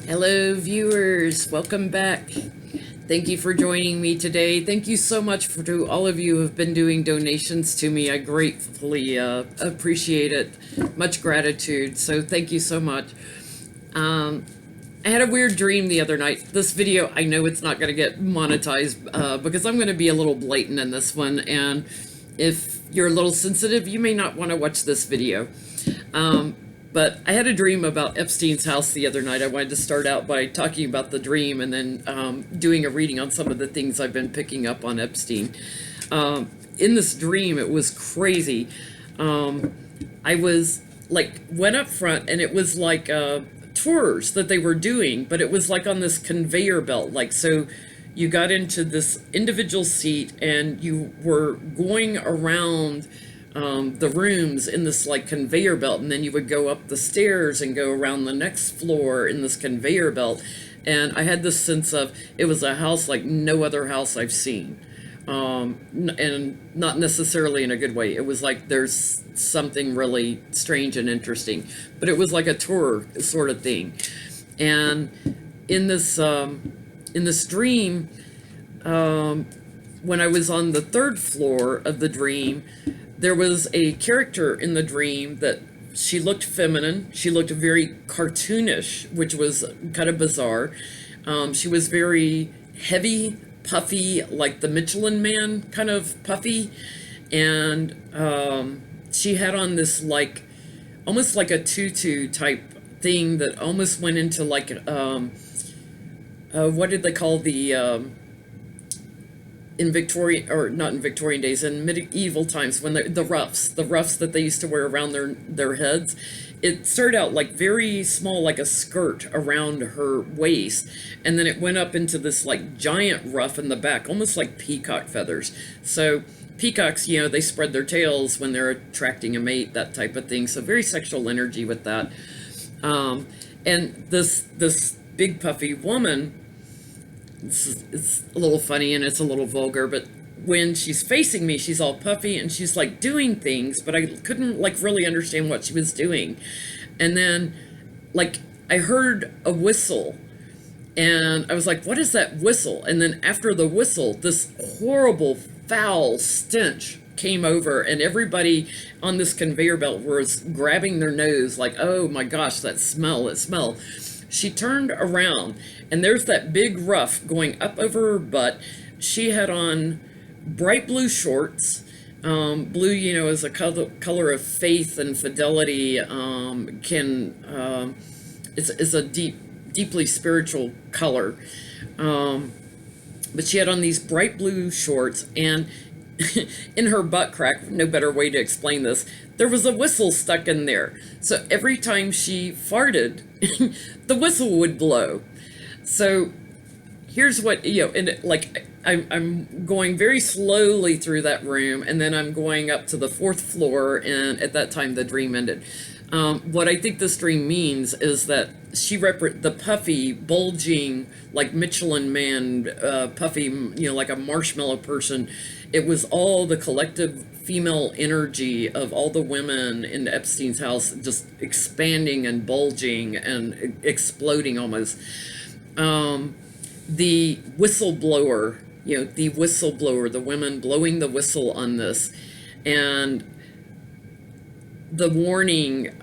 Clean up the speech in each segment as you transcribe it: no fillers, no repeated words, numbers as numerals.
Hello, viewers. Welcome back. Thank you for joining me today. Thank you so much to all of you who have been doing donations to me. I gratefully appreciate it. Much gratitude. So thank you so much. I had a weird dream the other night. This video, I know it's not going to get monetized because I'm going to be a little blatant in this one. And if you're a little sensitive, you may not want to watch this video. But I had a dream about Epstein's house the other night. I wanted to start out by talking about the dream and then doing a reading on some of the things I've been picking up on Epstein. In this dream, it was crazy. I was went up front and it was like tours that they were doing, but it was like on this conveyor belt. So you got into this individual seat and you were going around the rooms in this conveyor belt, and then you would go up the stairs and go around the next floor in this conveyor belt. And I had this sense of it was a house like no other house I've seen, and not necessarily in a good way. It was like there's something really strange and interesting, but it was like a tour sort of thing. And in this dream, when I was on the third floor of the dream, there was a character in the dream that she looked feminine. She looked very cartoonish, which was kind of bizarre. She was very heavy, puffy, like the Michelin Man kind of puffy. And she had on this almost like a tutu type thing that almost went into what did they call in Victorian, or not in Victorian days, in medieval times, when the ruffs that they used to wear around their heads. It started out very small, like a skirt around her waist, and then it went up into this giant ruff in the back, almost like peacock feathers. So peacocks, they spread their tails when they're attracting a mate, that type of thing. So very sexual energy with that. And this big puffy woman, it's a little funny and it's a little vulgar, but when she's facing me, she's all puffy and she's doing things, but I couldn't really understand what she was doing. And then I heard a whistle and I was like, what is that whistle? And then after the whistle, this horrible foul stench came over, and everybody on this conveyor belt was grabbing their nose oh my gosh, that smell. She turned around, and there's that big ruff going up over her butt. She had on bright blue shorts. Blue, is a color of faith and fidelity. It's a deeply spiritual color. But she had on these bright blue shorts, and in her butt crack, no better way to explain this, there was a whistle stuck in there. So every time she farted, the whistle would blow. So here's what, and I'm going very slowly through that room, and then I'm going up to the fourth floor, and at that time the dream ended. What I think this dream means is that the puffy, bulging, like Michelin Man, puffy, like a marshmallow person. It was all the collective female energy of all the women in Epstein's house just expanding and bulging and exploding almost. The whistleblower, the women blowing the whistle on this, and the warning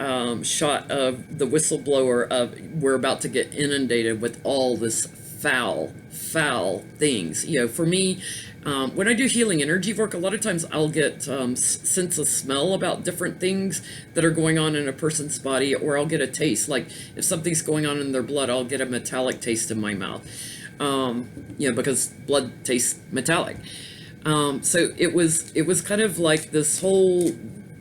shot of the whistleblower of we're about to get inundated with all this foul things. For me, when I do healing energy work, a lot of times I'll get sense of smell about different things that are going on in a person's body, or I'll get a taste. Like if something's going on in their blood, I'll get a metallic taste in my mouth. Because blood tastes metallic. So it was kind of like this whole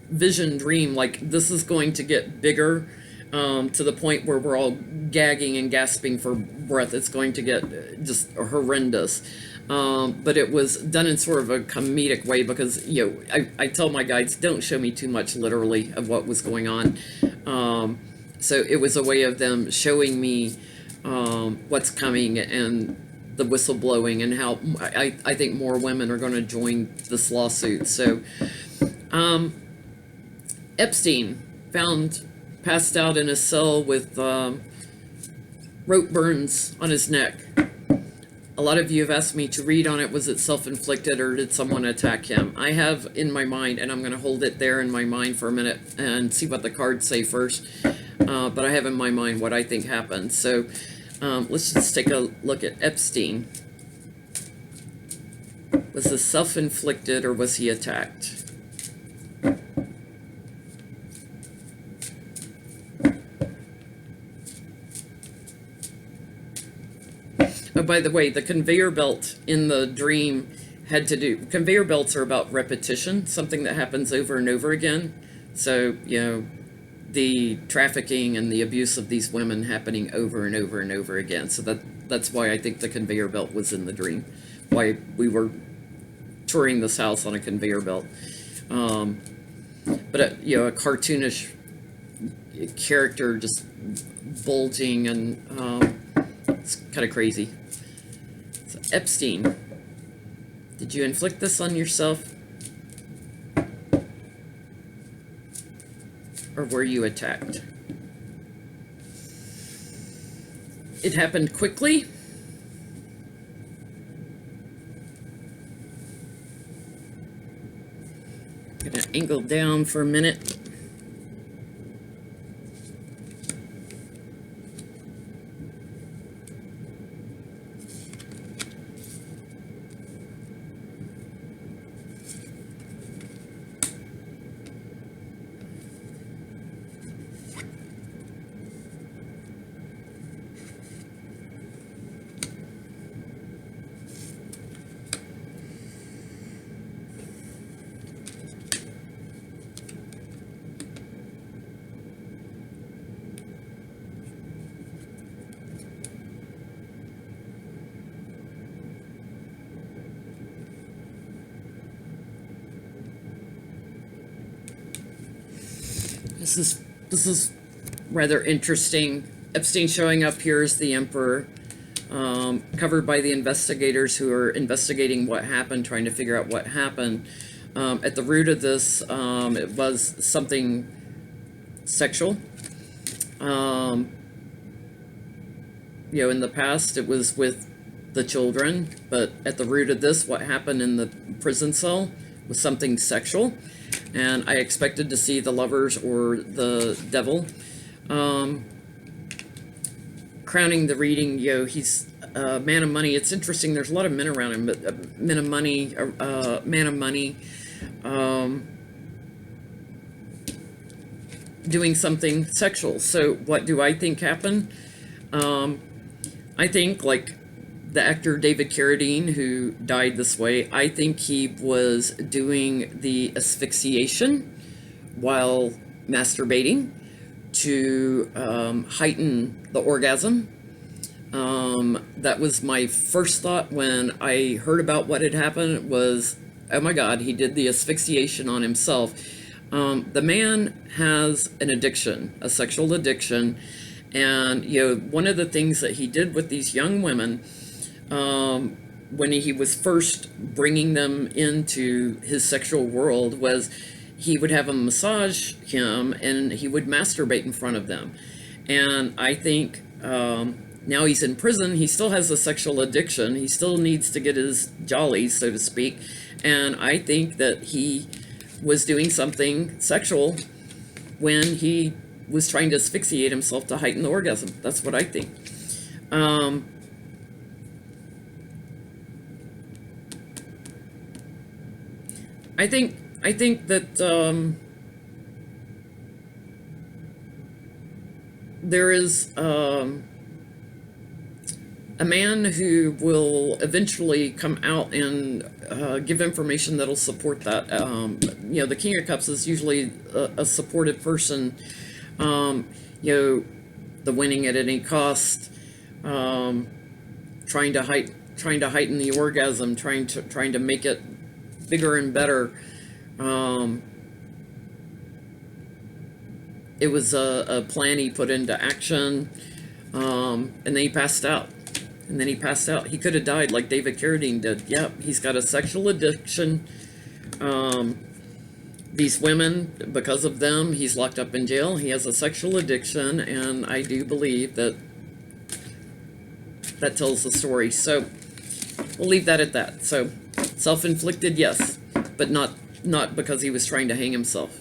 vision dream, this is going to get bigger, to the point where we're all gagging and gasping for breath. It's going to get just horrendous. But it was done in sort of a comedic way because, I tell my guides, don't show me too much literally of what was going on. So it was a way of them showing me what's coming and the whistleblowing, and how I think more women are going to join this lawsuit. So Epstein found passed out in a cell with rope burns on his neck. A lot of you have asked me to read on it. Was it self-inflicted or did someone attack him? I have in my mind, and I'm going to hold it there in my mind for a minute and see what the cards say first. But I have in my mind what I think happened. So let's just take a look at Epstein. Was this self-inflicted or was he attacked? Oh, by the way, the conveyor belt in the dream had to do, conveyor belts are about repetition, something that happens over and over again. So, you know, the trafficking and the abuse of these women happening over and over and over again. So that's why I think the conveyor belt was in the dream. Why we were touring this house on a conveyor belt. But, you know, a cartoonish character just bulging and it's kind of crazy. So Epstein, did you inflict this on yourself? Or were you attacked? It happened quickly. I'm gonna angle down for a minute. This is rather interesting. Epstein showing up here as the emperor, covered by the investigators who are investigating what happened, trying to figure out what happened. At the root of this, it was something sexual. You know, in the past it was with the children, but at the root of this, what happened in the prison cell was something sexual. And I expected to see the lovers or the devil. Crowning the reading, you know, he's a man of money. It's interesting, there's a lot of men around him, but man of money, doing something sexual. So what do I think happened? I think, like the actor David Carradine, who died this way, I think he was doing the asphyxiation while masturbating to heighten the orgasm. That was my first thought when I heard about what had happened was, oh my God, he did the asphyxiation on himself. The man has an addiction, a sexual addiction. And, you know, one of the things that he did with these young women, when he was first bringing them into his sexual world, was he would have them massage him and he would masturbate in front of them. And I think now he's in prison, he still has a sexual addiction, he still needs to get his jollies, so to speak. And I think that he was doing something sexual when he was trying to asphyxiate himself to heighten the orgasm. That's what I think. I think that there is a man who will eventually come out and give information that'll support that. You know, the King of Cups is usually a supportive person. You know, the winning at any cost, trying to heighten the orgasm, trying to make it bigger and better. It was a plan he put into action, and then he passed out. He could have died like David Carradine did. Yep, he's got a sexual addiction. These women, because of them, he's locked up in jail. He has a sexual addiction, and I do believe that that tells the story. So we'll leave that at that. So self-inflicted, yes, but not because he was trying to hang himself.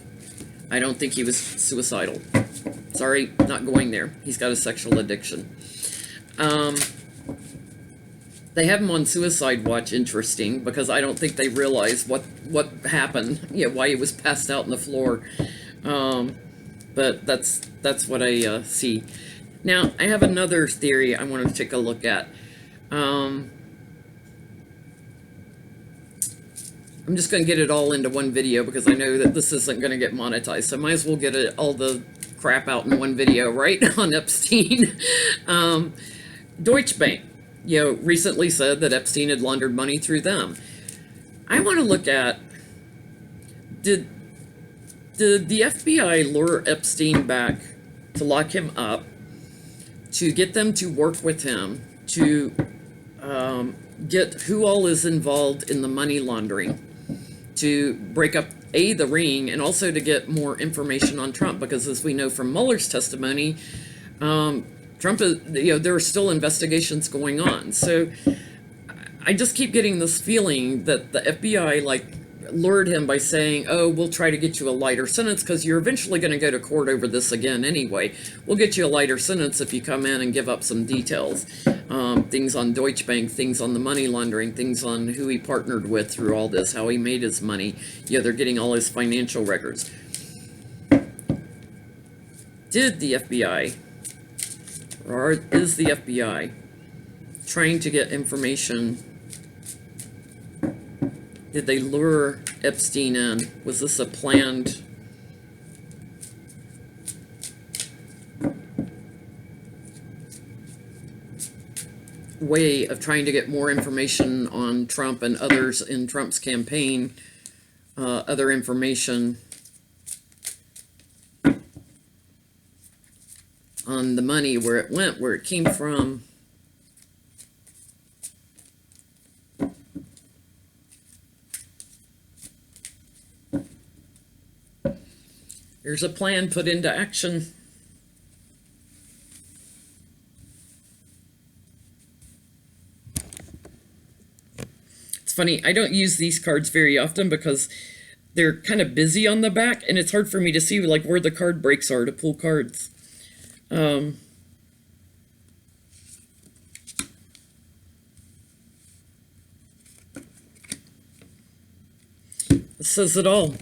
I don't think he was suicidal. Sorry, not going there. He's got a sexual addiction. They have him on suicide watch, interesting, because I don't think they realize what happened, why he was passed out on the floor. But that's what I see. Now, I have another theory I want to take a look at. I'm just going to get it all into one video because I know that this isn't going to get monetized. So I might as well get all the crap out in one video, right, on Epstein. Deutsche Bank, recently said that Epstein had laundered money through them. I want to look at, did the FBI lure Epstein back to lock him up, to get them to work with him, to get who all is involved in the money laundering, to break up, the ring, and also to get more information on Trump? Because as we know from Mueller's testimony, Trump is, there are still investigations going on. So I just keep getting this feeling that the FBI lured him by saying, oh, we'll try to get you a lighter sentence because you're eventually going to go to court over this again anyway. We'll get you a lighter sentence if you come in and give up some details. Things on Deutsche Bank, things on the money laundering, things on who he partnered with through all this, how he made his money. They're getting all his financial records. Did the FBI, or is the FBI trying to get information? Did they lure Epstein in? Was this a planned way of trying to get more information on Trump and others in Trump's campaign, other information on the money, where it went, where it came from? There's a plan put into action. It's funny, I don't use these cards very often because they're kind of busy on the back, and it's hard for me to see where the card breaks are to pull cards. It says it all.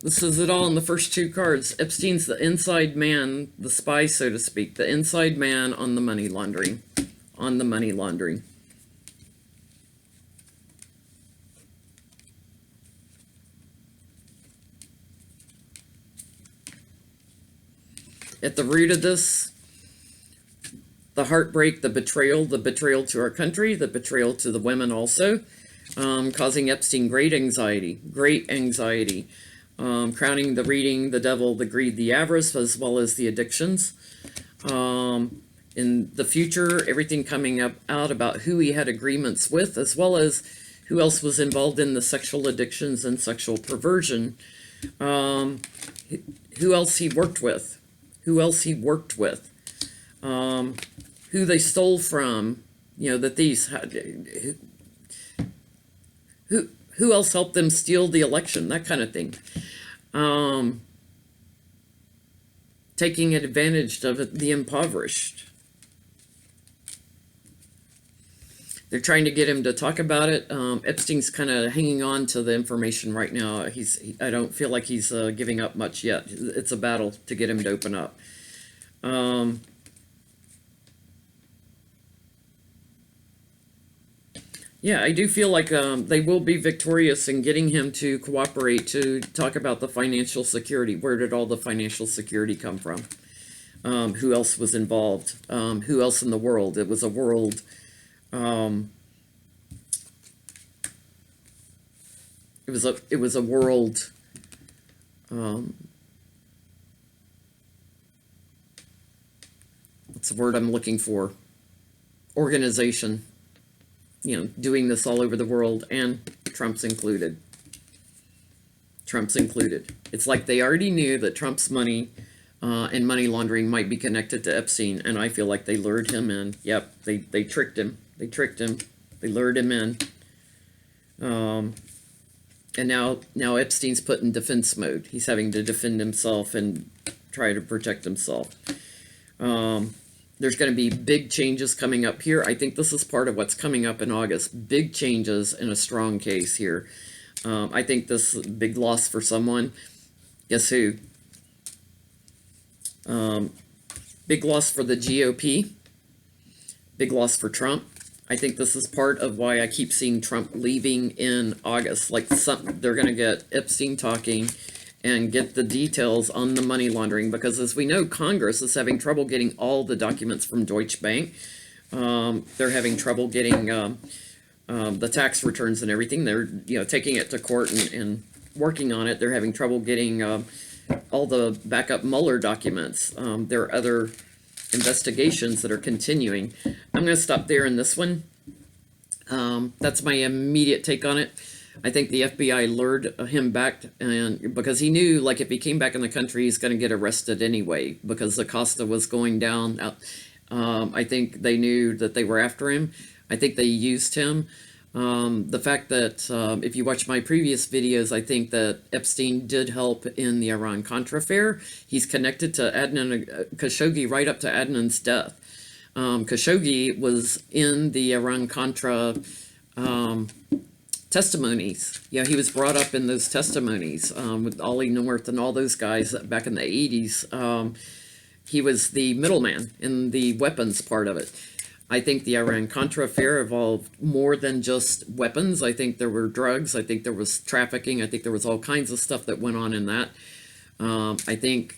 This says it all in the first two cards. Epstein's the inside man, the spy, so to speak, the inside man on the money laundering. On the money laundering. At the root of this, the heartbreak, the betrayal to our country, the betrayal to the women also, causing Epstein great anxiety, crowning the reading, the devil, the greed, the avarice, as well as the addictions. In the future, everything coming out about who he had agreements with, as well as who else was involved in the sexual addictions and sexual perversion, who else he worked with, who they stole from, that these had, who else helped them steal the election, that kind of thing. Taking advantage of the impoverished. They're trying to get him to talk about it. Epstein's kind of hanging on to the information right now. I don't feel like he's giving up much yet. It's a battle to get him to open up. Yeah, I do feel like they will be victorious in getting him to cooperate, to talk about the financial security. Where did all the financial security come from? Who else was involved? Who else in the world? It was a world. It was a world. What's the word I'm looking for? Organization. Doing this all over the world, and Trump's included. It's like they already knew that Trump's money and money laundering might be connected to Epstein, and I feel like they lured him in. Yep, they tricked him. They tricked him. They lured him in. And now Epstein's put in defense mode. He's having to defend himself and try to protect himself. There's going to be big changes coming up here. I think this is part of what's coming up in August. Big changes in a strong case here. I think this is a big loss for someone. Guess who? Big loss for the GOP. Big loss for Trump. I think this is part of why I keep seeing Trump leaving in August. Like they're going to get Epstein talking and get the details on the money laundering, because as we know, Congress is having trouble getting all the documents from Deutsche Bank. They're having trouble getting the tax returns and everything. They're taking it to court and working on it. They're having trouble getting all the backup Mueller documents. There are other investigations that are continuing. I'm going to stop there in this one. That's my immediate take on it. I think the FBI lured him back, and because he knew, like, if he came back in the country, he's going to get arrested anyway, because Acosta was going down. I think they knew that they were after him. I think they used him. The fact that if you watch my previous videos, I think that Epstein did help in the Iran-Contra affair. He's connected to Adnan Khashoggi right up to Adnan's death. Khashoggi was in the Iran-Contra testimonies. Yeah, he was brought up in those testimonies with Ollie North and all those guys back in the 80s. He was the middleman in the weapons part of it. I think the Iran-Contra affair involved more than just weapons. I think there were drugs. I think there was trafficking. I think there was all kinds of stuff that went on in that. I think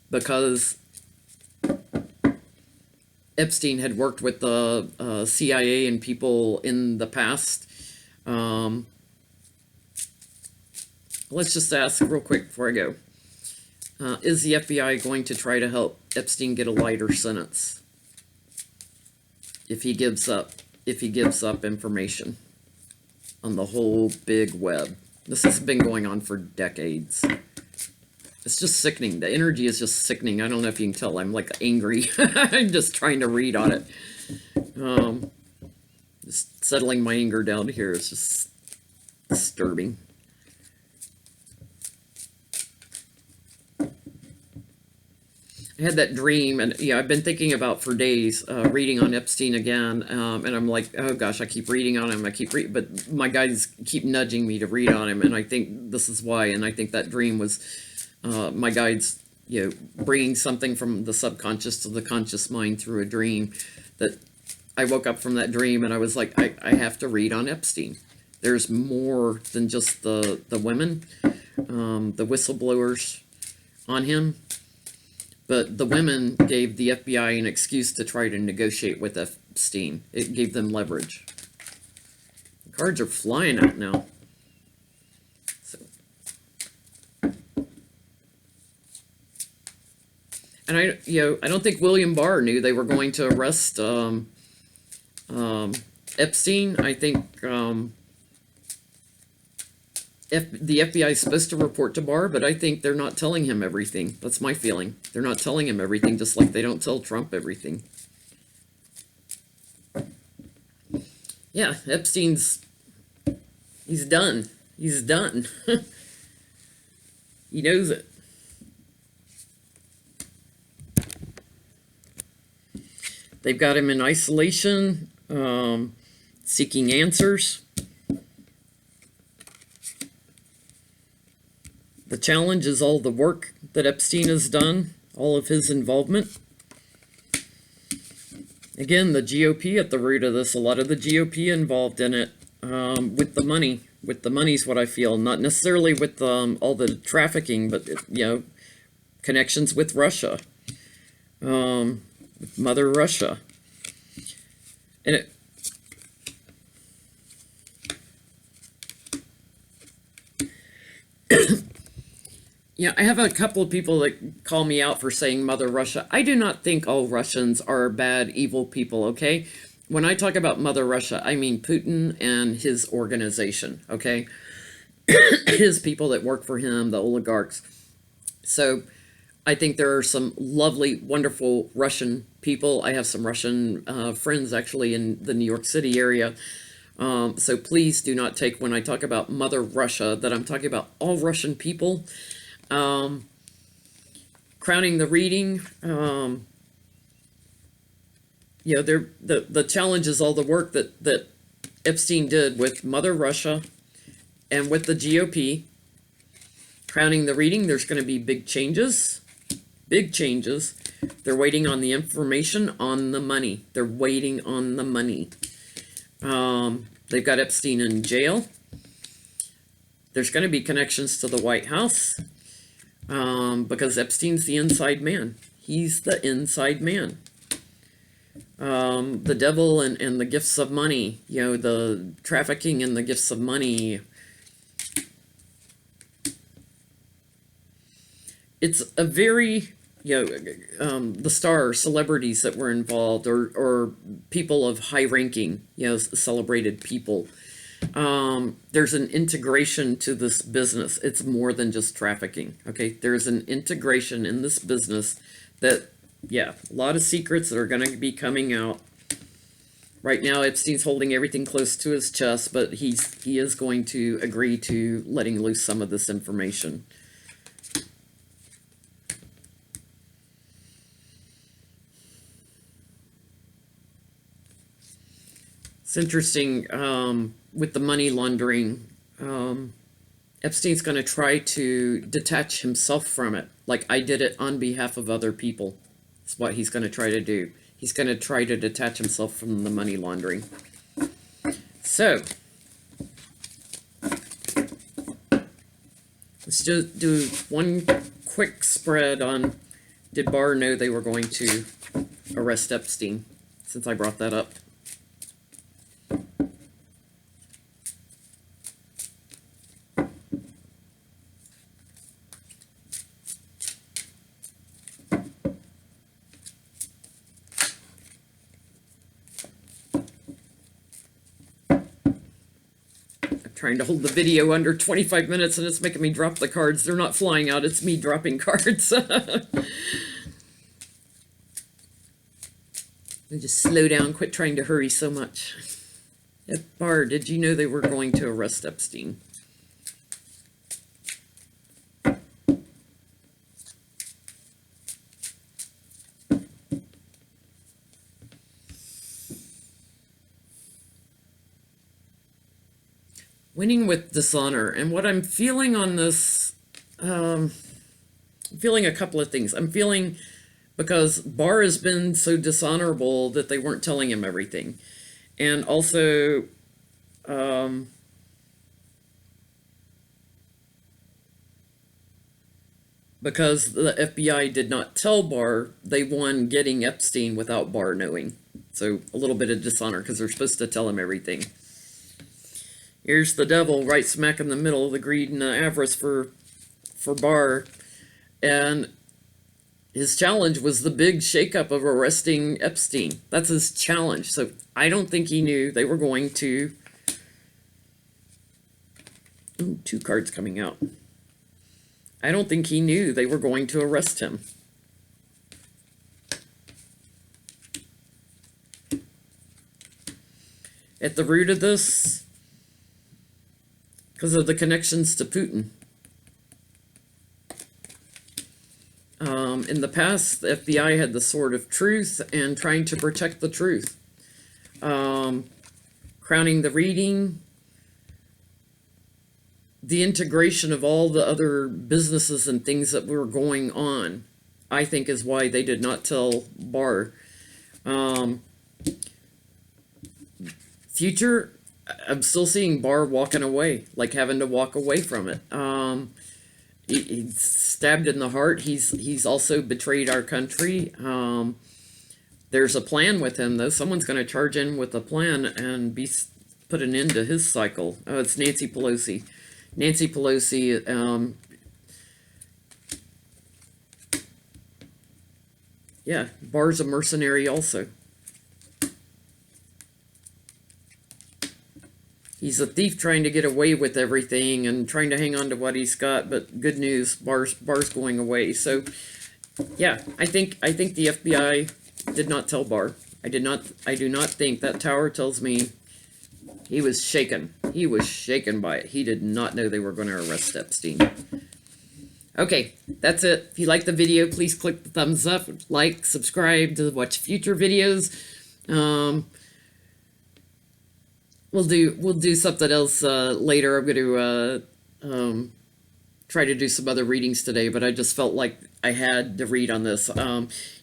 because Epstein had worked with the CIA and people in the past. Let's just ask real quick before I go. Is the FBI going to try to help Epstein get a lighter sentence if he gives up information on the whole big web? This has been going on for decades. It's just sickening. The energy is just sickening. I don't know if you can tell. I'm like angry. I'm just trying to read on it. Just settling my anger down here is just disturbing. I had that dream, and I've been thinking about for days, reading on Epstein again, and I'm like, oh gosh, I keep reading on him, but my guys keep nudging me to read on him, and I think this is why, and I think that dream was my guides, bringing something from the subconscious to the conscious mind through a dream. That I woke up from that dream, and I was like, I have to read on Epstein. There's more than just the women, the whistleblowers on him. But the women gave the FBI an excuse to try to negotiate with Epstein. It gave them leverage. The cards are flying out now. So. And I don't think William Barr knew they were going to arrest Epstein. I think the FBI is supposed to report to Barr, but I think they're not telling him everything. That's my feeling. They're not telling him everything, just like they don't tell Trump everything. Yeah, Epstein's, he's done. He's done. He knows it. They've got him in isolation, seeking answers. The challenge is all the work that Epstein has done, all of his involvement. Again, the GOP at the root of this, a lot of the GOP involved in it, with the money. With the money's what I feel, not necessarily with all the trafficking, but, connections with Russia, with Mother Russia. And it, I have a couple of people that call me out for saying Mother Russia. I do not think all Russians are bad, evil people, okay? When I talk about Mother Russia, I mean Putin and his organization, okay? His people that work for him, the oligarchs. So I think there are some lovely, wonderful Russian people. I have some Russian friends actually in the New York City area. So please do not take, when I talk about Mother Russia, that I'm talking about all Russian people. Crowning the reading, the challenge is all the work that Epstein did with Mother Russia and with the GOP. Crowning the reading, there's going to be big changes. Big changes. They're waiting on the information, on the money. They're waiting on the money. They've got Epstein in jail. There's going to be connections to the White House because Epstein's the inside man. He's the inside man. The devil and the gifts of money, the trafficking and the gifts of money. It's a very, the star celebrities that were involved or people of high ranking, celebrated people. There's an integration to this business. It's more than just trafficking. Okay. There's an integration in this business that, a lot of secrets that are going to be coming out. Right now, Epstein's holding everything close to his chest, but he is going to agree to letting loose some of this information. It's interesting with the money laundering. Epstein's going to try to detach himself from it. Like I did it on behalf of other people. That's what he's going to try to do. He's going to try to detach himself from the money laundering. So, let's just do one quick spread on, did Barr know they were going to arrest Epstein, since I brought that up. Trying to hold the video under 25 minutes and it's making me drop the cards. They're not flying out, it's me dropping cards. Just slow down, quit trying to hurry so much. Barr, did you know they were going to arrest Epstein? Winning with dishonor. And what I'm feeling on this, I'm feeling a couple of things. I'm feeling because Barr has been so dishonorable that they weren't telling him everything. And also, because the FBI did not tell Barr, they won getting Epstein without Barr knowing. So a little bit of dishonor because they're supposed to tell him everything. Here's the devil right smack in the middle of the greed and the avarice for Barr. And his challenge was the big shakeup of arresting Epstein. That's his challenge. So I don't think he knew they were going to... Ooh, 2 cards coming out. I don't think he knew they were going to arrest him. At the root of this... because of the connections to Putin. In the past, the FBI had the sword of truth and trying to protect the truth. Crowning the reading, the integration of all the other businesses and things that were going on, I think is why they did not tell Barr. Future... I'm still seeing Barr walking away, like having to walk away from it. He's stabbed in the heart. He's also betrayed our country. There's a plan with him, though. Someone's going to charge in with a plan and put an end to his cycle. Oh, it's Nancy Pelosi. Nancy Pelosi. Yeah, Barr's a mercenary also. He's a thief trying to get away with everything and trying to hang on to what he's got, but good news, Barr's going away. So Yeah, I think the FBI did not tell Barr. I do not think that tower tells me he was shaken. He was shaken by it. He did not know they were going to arrest Epstein. Okay, that's it. If you like the video, please click the thumbs up, like, subscribe to watch future videos. We'll do something else later. I'm going to try to do some other readings today, but I just felt like I had to read on this.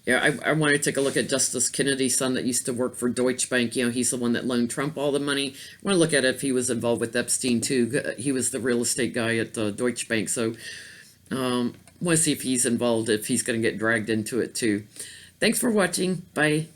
Yeah, I want to take a look at Justice Kennedy's son that used to work for Deutsche Bank. You know, he's the one that loaned Trump all the money. I want to look at if he was involved with Epstein too. He was the real estate guy at Deutsche Bank, so want to see if he's involved, if he's going to get dragged into it too. Thanks for watching. Bye.